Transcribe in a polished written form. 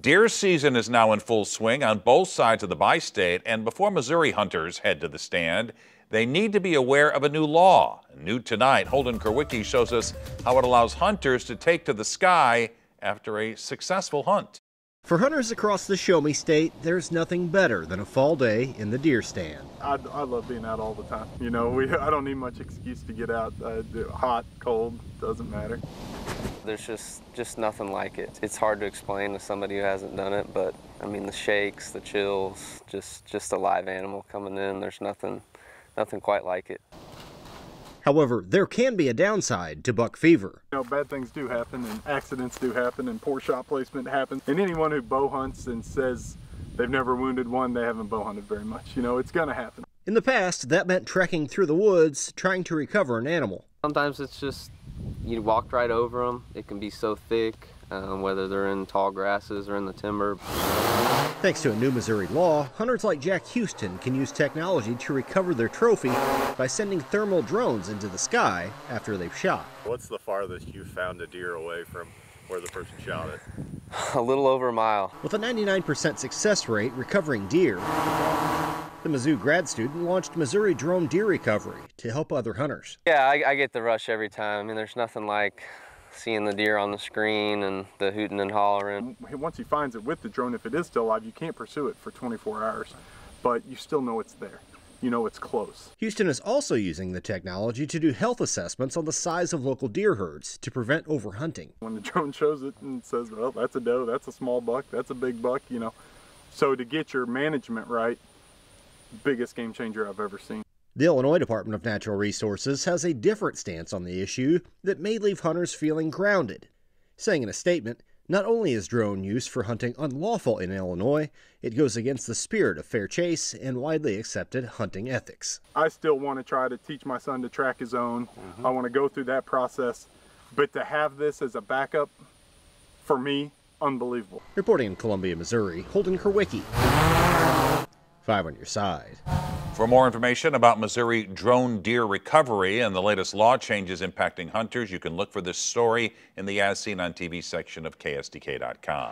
Deer season is now in full swing on both sides of the bi-state, and before Missouri hunters head to the stand, they need to be aware of a new law. New tonight, Holden Kerwicki shows us how it allows hunters to take to the sky after a successful hunt. For hunters across the Show Me State, there's nothing better than a fall day in the deer stand. I love being out all the time. You know, I don't need much excuse to get out. Hot, cold, doesn't matter. There's just nothing like it. It's hard to explain to somebody who hasn't done it, but I mean the shakes, the chills, just a live animal coming in. There's nothing quite like it. However, there can be a downside to buck fever. You know, bad things do happen, and accidents do happen, and poor shot placement happens. And anyone who bow hunts and says they've never wounded one, they haven't bow hunted very much. You know, it's gonna happen. In the past, that meant trekking through the woods, trying to recover an animal. Sometimes it's just, you walked right over them. It can be so thick, whether they're in tall grasses or in the timber. Thanks to a new Missouri law, hunters like Jack Houston can use technology to recover their trophy by sending thermal drones into the sky after they've shot. What's the farthest you found a deer away from where the person shot it? A little over a mile. With a 99% success rate recovering deer, the Mizzou grad student launched Missouri Drone Deer Recovery to help other hunters. Yeah, I get the rush every time. I mean, there's nothing like seeing the deer on the screen and the hooting and hollering. Once he finds it with the drone, if it is still alive, you can't pursue it for 24 hours, but you still know it's there. You know it's close. Houston is also using the technology to do health assessments on the size of local deer herds to prevent overhunting. When the drone shows it and says, well, that's a doe, that's a small buck, that's a big buck, you know. So to get your management right, biggest game changer I've ever seen. The Illinois Department of Natural Resources has a different stance on the issue that may leave hunters feeling grounded, saying in a statement, not only is drone use for hunting unlawful in Illinois, it goes against the spirit of fair chase and widely accepted hunting ethics. I still want to try to teach my son to track his own. I want to go through that process, but to have this as a backup, for me, unbelievable. Reporting in Columbia, Missouri, Holden Kerwicki, 5 on your side. For more information about Missouri drone deer recovery and the latest law changes impacting hunters, you can look for this story in the As Seen on TV section of KSDK.com.